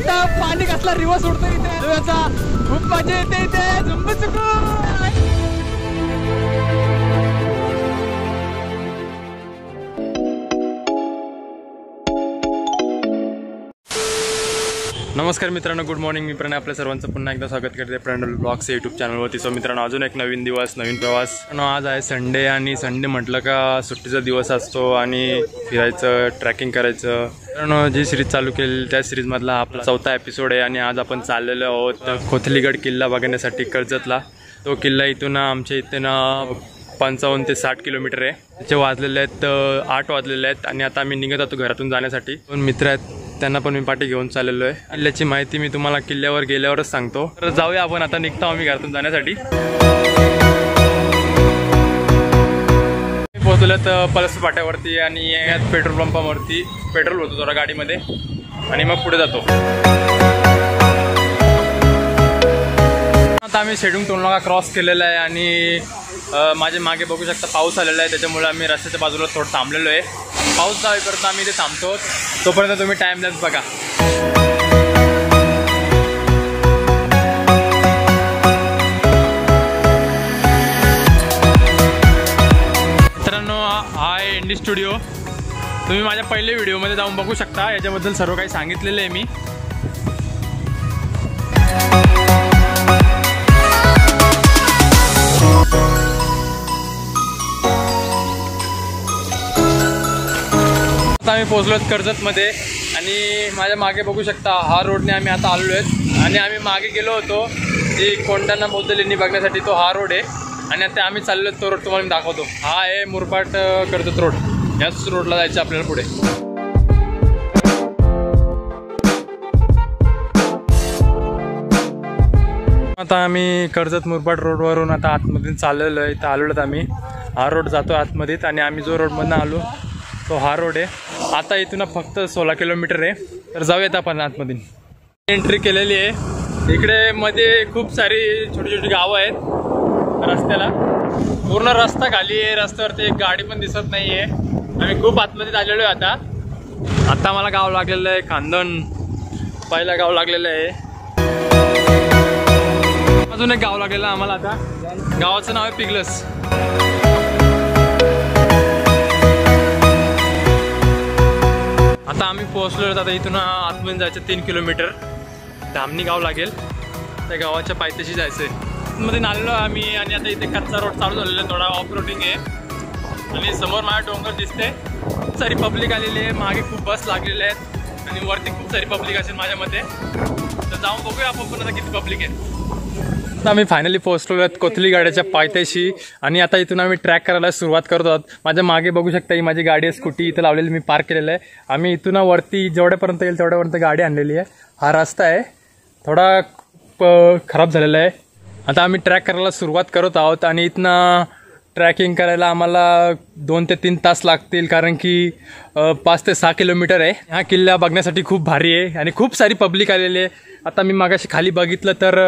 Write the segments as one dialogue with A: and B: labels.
A: बघता पाणी कसला रिवर्स उडतो इथे याचा खूप मजा येते इथे झुंबू चुकू. नमस्कार मित्रांनो, गुड मॉर्निंग. मी प्रणय आपल्या सर्वांचं पुन्हा एकदा स्वागत करते प्रणय ब्लॉग्स यूट्यूब चॅनलवरती. सो मित्रांनो, अजून एक नवीन दिवस, नवीन प्रवास. आज आहे संडे आणि संडे म्हटलं का सुट्टीचा दिवस असतो आणि फिरायचं, ट्रॅकिंग करायचं. मित्रांनो, जी सिरीज चालू केली त्या सिरीजमधला आपला 4था एपिसोड आहे आणि आज आपण चाललेलो आहोत कोथलीगड किल्ला बघण्यासाठी कर्जतला. तो किल्ला इथून आमच्या इथून 55 ते 60 किलोमीटर आहे. त्याचे वाजलेले आहेत 8 वाजलेले आहेत आणि आता आम्ही निघत होतो घरातून जाण्यासाठी. 2 मित्र आहेत, त्यांना पण मी पाठी घेऊन चाललेलो आहे. किल्ल्याची माहिती मी तुम्हाला किल्ल्यावर गेल्यावरच सांगतो. तर जाऊया आपण, आता निघतो आम्ही घरातून जाण्यासाठी. पोहोचल्यात पलस पाट्यावरती आणि यात पेट्रोल पंपावरती पेट्रोल होतो थोडा गाडीमध्ये आणि मग पुढे जातो. आता आम्ही शेडूंग टोलनाका क्रॉस केलेला आहे आणि माझ्या मागे बघू शकता पाऊस आलेला आहे. त्याच्यामुळे आम्ही रस्त्याच्या बाजूला थोडं थांबलेलो आहे. पाऊस जाईपर्यंत आम्ही इथे थांबतो, तोपर्यंत तुम्ही टाइम लॅप्स बघा. मित्रांनो, हा आहे इंडी स्टुडिओ. तुम्ही माझ्या पहिल्या व्हिडिओमध्ये जाऊन बघू शकता, याच्याबद्दल सर्व काही सांगितलेलं आहे मी. आता आम्ही पोहोचलो कर्जतमध्ये आणि माझ्या मागे बघू शकता हा रोडने आम्ही आता आलेलो आहेत. आणि आम्ही मागे गेलो होतो जी कोंढाणा बौद्ध लेणी बघण्यासाठी, तो हा रोड आहे. आणि आता आम्ही चाललो तो रोड तुम्हाला मी दाखवतो. हा आहे मुरबाड कर्जत रोड. याच रोडला जायचं आपल्याला पुढे. आता आम्ही कर्जत मुरबाड रोडवरून आता आतमध्ये चाललेलो आहे. इथं आलेलो आहेत आम्ही. हा रोड जातो आतमध्ये आणि आम्ही जो रोडमधून आलो तो हा रोड आहे. आता इथून फक्त 16 किलोमीटर आहे. तर जाऊयात आपण आतमध्ये. एंट्री केलेली आहे. इकडे मध्ये खूप सारी छोटी छोटी गावं आहेत रस्त्याला. पूर्ण रस्ता खाली आहे. रस्त्यावरती एक गाडी पण दिसत नाही आहे. आम्ही खूप आतमध्ये आलेलो आहे. आता मला गाव लागलेलं आहे खांदण. पहिला गाव लागलेलं आहे. अजून एक गाव लागलेलं आहे आम्हाला. आता गावाचं नाव आहे पिगलस. आता आम्ही पोहोचलो. आता इथून आतमध्ये जायचं 3 किलोमीटर धामणी गाव लागेल. त्या गावाच्या पायथ्याशी जायचं आहे. मध्ये आलेलो आम्ही आणि आता इथे कच्चा रोड चालू झालेला आहे. थोडा ऑफ रोडिंग आहे आणि समोर माझ्या डोंगर दिसते. खूप सारी पब्लिक आलेली आहे. मागे खूप बस लागलेले आहेत आणि वरती खूप सारी पब्लिक असेल माझ्यामध्ये. तर जाऊन बघूया आपण पण आता किती पब्लिक आहे. आता आम्ही फायनली पोहोचलो आहेत कोथलीगाड्याच्या पायथ्याशी आणि आता इथून आम्ही ट्रॅक करायला सुरुवात करत आहोत. माझ्या मागे बघू शकता ही माझी गाडी आहे, स्कूटी इथं लावलेली मी पार्क केलेलं आहे. आम्ही इथून वरती जेवढ्यापर्यंत येईल तेवढ्यापर्यंत गाडी आणलेली आहे. हा रस्ता आहे थोडा खराब झालेला आहे. आता आम्ही ट्रॅक करायला सुरुवात करत आहोत आणि इथनं ट्रॅकिंग करायला आम्हाला 2 ते 3 तास लागतील, कारण की 5 ते 6 किलोमीटर आहे. हा किल्ला बघण्यासाठी खूप भारी आहे आणि खूप सारी पब्लिक आलेली आहे. आता मी मागाशी खाली बघितलं तर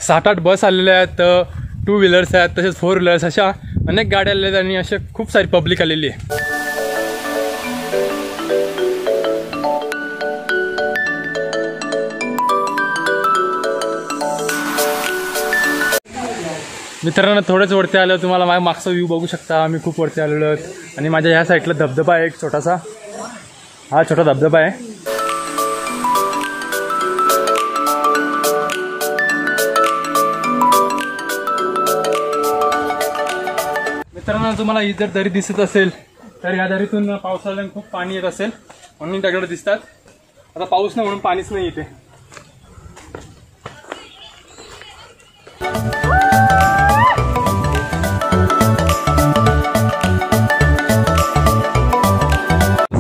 A: 7-8 बस आलेल्या आहेत, 2 व्हीलर्स आहेत, तसेच 4 व्हीलर्स, अशा अनेक गाड्या आलेल्या आहेत आणि अशा खूप सारी पब्लिक आलेली आहे. मित्रांनो, थोडेच वरती आलो. तुम्हाला माझ्या मागचा व्ह्यू बघू शकता. आम्ही खूप वरती आलेलो आहोत आणि माझ्या ह्या साईडला धबधबा आहे एक छोटासा. हा छोटा धबधबा आहे. मित्रांनो, तुम्हाला ही जर दरी दिसत असेल तर या दरीतून पावसाळ्यात खूप पाणी येत असेल म्हणून दगड दिसतात. आता पाऊस नाही म्हणून पाणीच नाही इथे.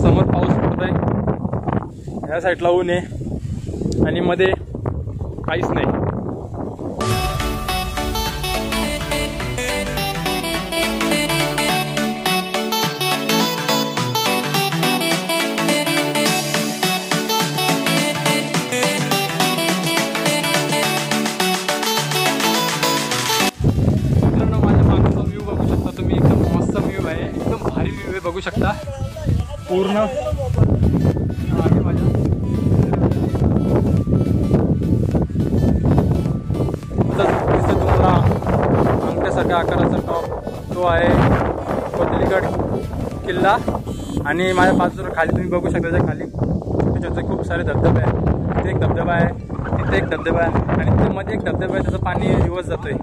A: समोर पाऊस पडत आहे, या साईडला ऊन आहे आणि मध्ये काहीच नाही. बघू शकता पूर्ण आगे माझ्या मोठ्या आकाराचा टॉप तो आहे कोथालीगड किल्ला. आणि माझ्या बाजूला खाली तुम्ही बघू शकता, त्याच्या खाली छोटे छोटे खूप सारे धबधबे आहेत. तिथे एक धबधबा आहे, तिथे एक धबधबा आहे आणि तिथे मध्ये एक धबधबा आहे, त्याचं पाणी रिवर्स जातोय.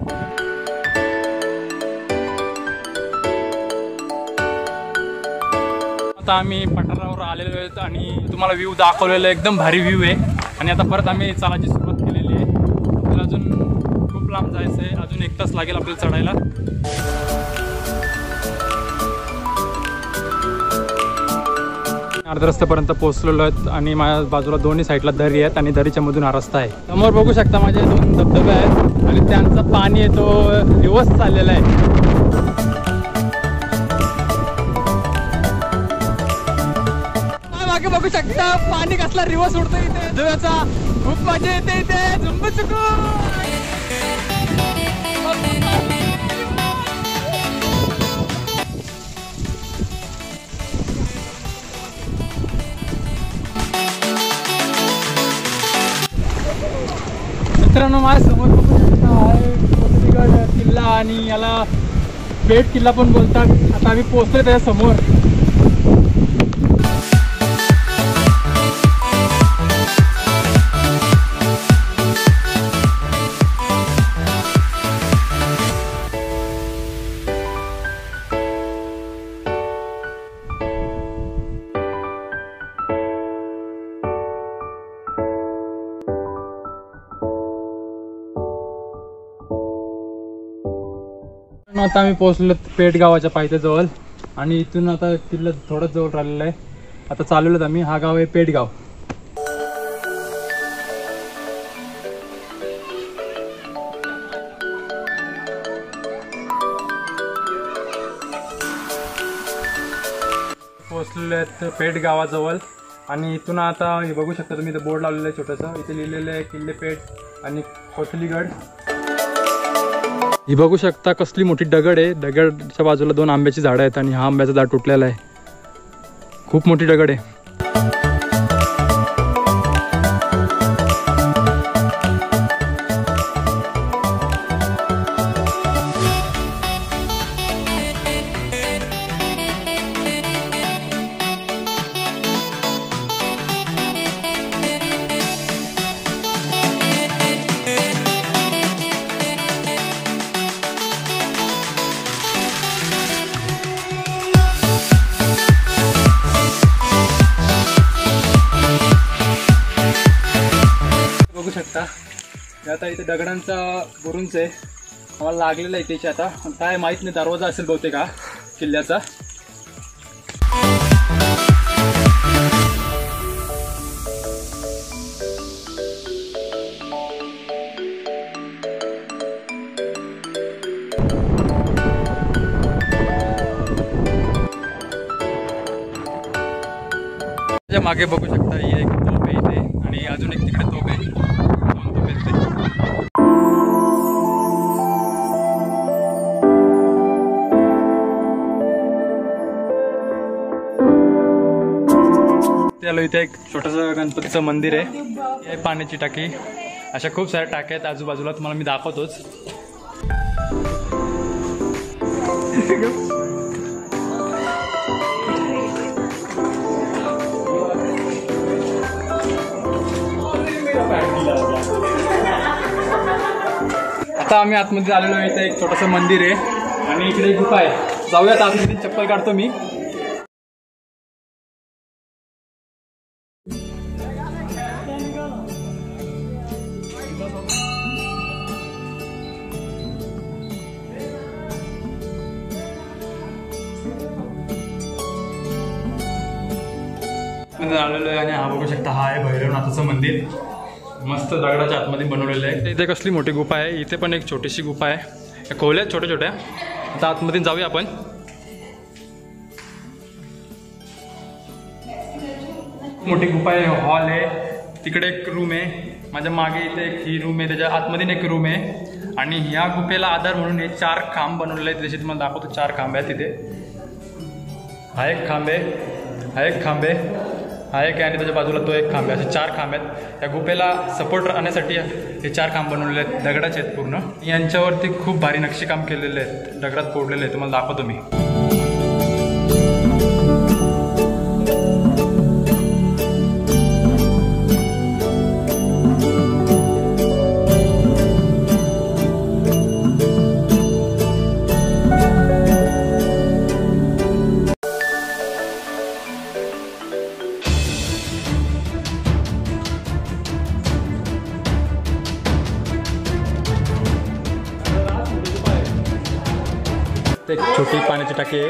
A: आता आम्ही पठारावर आलेलो आहेत आणि तुम्हाला व्ह्यू दाखवलेला एकदम भारी व्ह्यू आहे. आणि आता परत आम्ही चालायची सुरुवात केलेली आहे. आपल्याला अजून खूप लांब जायचं आहे, अजून 1 तास लागेल आपल्याला चढायला. अर्ध्या रस्त्यापर्यंत पोहोचलेलो आहेत आणि माझ्या बाजूला दोन्ही साईडला दरी आहेत आणि दरीच्या मधून हा रस्ता आहे. समोर बघू शकता माझे 2 धबधबे आहेत आणि त्यांचा पाणी आहे तो रिवर्स चाललेला आहे. मागे बघू शकता पाणी कसला रिवर्स उडतो इथे धबधब्याचा. खूप मजा येते इथे झुंब चुकू. मित्रांनो माझ्या समोर बघू शकता आहे कोथालीगड किल्ला आणि याला पेट किल्ला पण बोलतात. आता आम्ही पोहोचलोय त्याच्या समोर. आता आम्ही पोहोचलो पेठ गावाच्या पायथ्याजवळ आणि इथून आता किल्ला थोडं जवळ राहिलेलं आहे. आता चालवलं आम्ही. हा गाव आहे पेठगाव. पोहोचलेले आहेत पेठ गावाजवळ आणि इथून आता हे बघू शकता तुम्ही, इथे बोर्ड लावलेलं आहे छोटंसं. इथे लिहिलेलं आहे किल्ले पेठ आणि कोथालीगड. ही बघू शकता कसली मोठी दगड आहे. दगडच्या बाजूला 2 आंब्याची झाडं आहेत आणि हा आंब्याचा झाड तुटलेला आहे. खूप मोठी दगड आहे. आता इथे दगडांचा बुरुंज आहे. आम्हाला लागलेला आहे त्याची. आता काय माहित नाही, दरवाजा असेल बहुतेक हा किल्ल्याचा. मागे बघू शकता ही एक तोफ आहे इथे आणि अजून एक तिकडे तोफ आहे. 2 तोफ आहेत. त्याला इथे एक छोटंसं गणपतीचं मंदिर आहे. पाण्याची टाकी. अशा खूप साऱ्या टाक्या आहेत आजूबाजूला, तुम्हाला मी दाखवतोच. आता आम्ही आतमध्ये आलेलो आहे. इथे एक छोटंसं मंदिर आहे आणि इकडे एक गुफा आहे. जाऊयात आतमध्ये. चप्पल काढतो मी. आलेलो आहे आणि हा बघू शकता हा आहे भैरवनाथाचं मंदिर. मस्त दगडाच्या आतमध्ये बनवलेलं आहे. इथे कसली मोठी गुफा आहे. इथे पण एक छोटीशी गुफा आहे. खोल्या छोट्या छोट्या. आता आतमध्ये जाऊया आपण. मोठी गुफा आहे. हॉल आहे. तिकडे एक रूम आहे. माझ्या मागे इथे एक ही रूम आहे. त्याच्या आतमध्ये एक रूम आहे आणि ह्या गुफेला आधार म्हणून हे 4 खांब बनवलेले आहेत. जसे तुम्हाला दाखवतो 4 खांब आहेत तिथे. हा एक खांब आहे, हा एक खांब आहे हा एक आहे आणि त्याच्या बाजूला तो एक खांब आहे, असे 4 खांब आहेत। या गुफेला सपोर्ट राहण्यासाठी हे 4 खांब बनवलेले आहेत, दगडाचे आहेत पूर्ण। यांच्यावरती खूप भारी नक्षीकाम केलेले आहेत, दगडात कोरलेले आहे, तुम्हाला दाखवतो मी। एक छोटी पाण्याची टाकी आहे।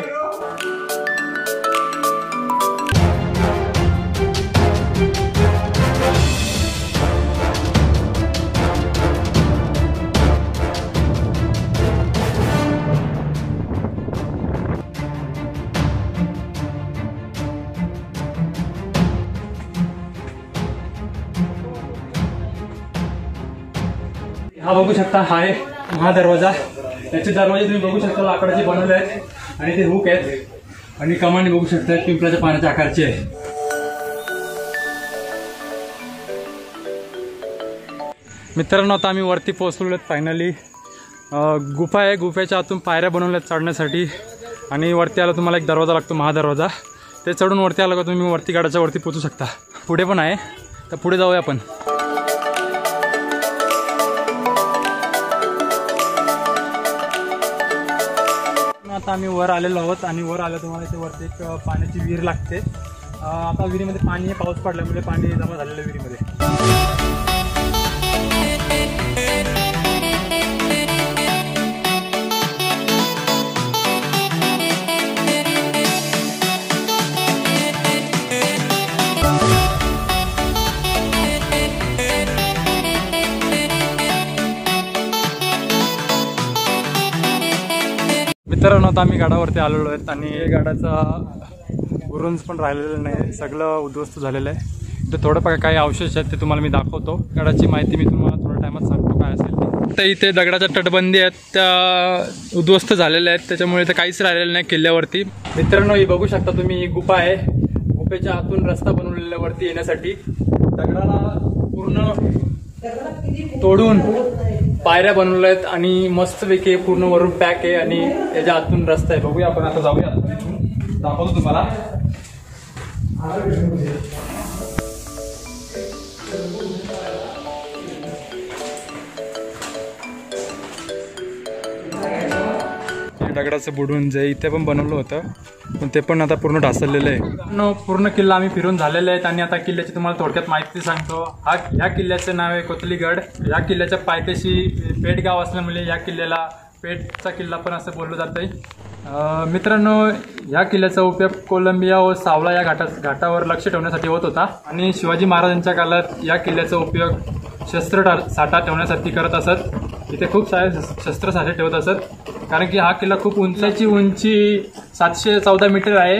A: हा बघू शकता, हा आहे हा दरवाजा। त्याचे दरवाजे तुम्ही बघू शकता लाकडाचे बनवले आहेत आणि ते हुक आहेत आणि कमानी बघू शकता पिंपळाच्या पाण्याच्या आकारची आहे। मित्रांनो आता आम्ही वरती पोहोचलो आहेत फायनली। गुफा आहे, गुफेच्या आतून पायऱ्या बनवल्यात चढण्यासाठी आणि वरती आला तुम्हाला एक दरवाजा लागतो, महादरवाजा। ते चढून वरती आला का तुम्ही वरती गडाच्या वरती पोहोचू शकता। पुढे पण आहे, तर पुढे जाऊया आपण। आता आम्ही वर आलेलो आहोत आणि वर आलं तुम्हाला इथे वरती एक पाण्याची विहीर लागते। आता विहिरीमध्ये पाणी आहे, पाऊस पडल्यामुळे पाणी जमा झालेलं आहे विहिरीमध्ये। मित्रांनो आता आम्ही गडावरती आलेलो आहेत आणि गडाचा गुरुंज पण राहिलेलं नाही, सगळं उद्ध्वस्त झालेलं आहे। तर थोडं काही अवशेष आहेत ते तुम्हाला मी दाखवतो। गडाची माहिती मी तुम्हाला थोड्या टायमात सांगतो काय असेल। तर इथे दगडाच्या तटबंदी आहेत त्या उद्ध्वस्त झालेल्या आहेत, त्याच्यामुळे इथे काहीच राहिलेलं नाही किल्ल्यावरती। मित्रांनो ही बघू शकता तुम्ही, ही गुफा आहे। गुफेच्या आतून रस्ता बनवलेला वरती येण्यासाठी, दगडाला पूर्ण तोडून पायऱ्या बनवल्या आहेत आणि मस्तपैकी पूर्ण वरून पॅक आहे आणि त्याच्या आतून रस्ता आहे। बघूया आपण, आता जाऊया, दाखवतो तुम्हाला। दगडाचं बुडून जे इथे पण बनवलं होतं, पण ते पण आता पूर्ण ढासळलेलं आहे। पूर्ण किल्ला आम्ही फिरून झालेले आहेत आणि आता किल्ल्याची तुम्हाला थोडक्यात माहिती सांगतो। ह्या किल्ल्याचं नाव आहे कोथलीगड। या किल्ल्याच्या पायथ्याशी पेठ गाव असल्यामुळे या किल्ल्याला पेठचा किल्ला पण असं बोललं जातंय। मित्रांनो या किल्ल्याचा उपयोग कोलंबिया व सावला या घाटावर लक्ष ठेवण्यासाठी होत होता आणि शिवाजी महाराजांच्या काळात या किल्ल्याचा उपयोग शस्त्र साठा ठेवण्यासाठी करत असत। इथे खूप सारे शस्त्र साठे ठेवत असत, कारण की हा किल्ला खूप उंची 714 मीटर आहे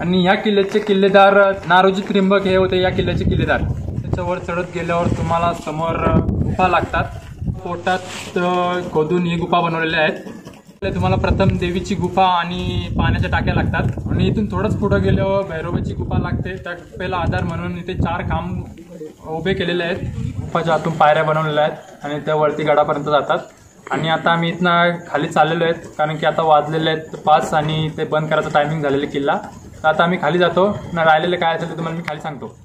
A: आणि या किल्ल्याचे किल्लेदार नारोजी त्रिंबक हे होते या किल्ल्याचे किल्लेदार। त्याच्यावर चढत गेल्यावर तुम्हाला समोर गुफा लागतात, पोटात खोदून ही गुफा बनवलेल्या आहेत। तुम्हाला प्रथम देवीची गुफा आणि पाण्याच्या टाक्या लागतात आणि इथून थोडंच पुढे गेल्यावर भैरवाची गुफा लागते। त्या गुफेला आधार म्हणून इथे 4 खांब उभे केलेले आहेत। गुफाच्या आतून पायऱ्या बनवलेल्या आहेत आणि त्या वरती गडापर्यंत जातात। आणि आता आम्ही इथनं खाली चाललेलो आहेत, कारण की आता वाजलेले आहेत 5 आणि ते बंद करायचं टायमिंग झालेलं किल्ला। तर आता आम्ही खाली जातो, ना राहिलेले काय असेल ते तुम्हाला मी खाली सांगतो।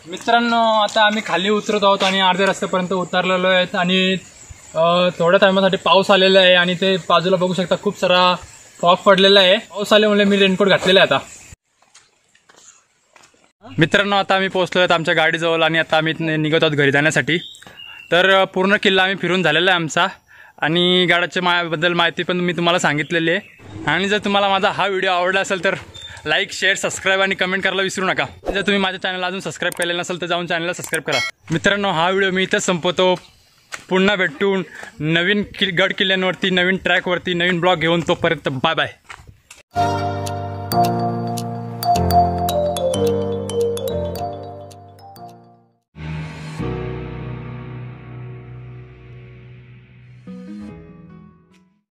A: मित्रांनो आता आम्ही खाली उतरत आहोत आणि अर्ध्या रस्त्यापर्यंत उतरलेलो आहेत आणि थोड्या टायमासाठी पाऊस आलेला आहे आणि ते बाजूला बघू शकता खूप सारा फॉग पडलेला आहे। पाऊस आल्यामुळे मी रेनकोट घातलेला आहे। आता मित्रांनो आता आम्ही पोहोचलो आहेत आमच्या गाडीजवळ आणि आता आम्ही निघत आहोत घरी जाण्यासाठी। तर पूर्ण किल्ला आम्ही फिरून झालेला आहे आमचा आणि गडाच्या बद्दल माहिती पण मी तुम्हाला सांगितलेली आहे। आणि जर तुम्हाला माझा हा व्हिडिओ आवडला असेल तर लाईक, शेअर, सबस्क्राईब आणि कमेंट करायला विसरू नका। जर तुम्ही माझ्या चॅनलला अजून सबस्क्राईब केलेलं नसेल तर जाऊन चॅनलला सबस्क्राईब करा। मित्रांनो हा व्हिडिओ मी इथेच संपवतो। पुन्हा भेटून नवीन गड किल्ल्यांवरती, नवीन ट्रॅकवरती, नवीन ब्लॉग घेऊन, तोपर्यंत बाय बाय।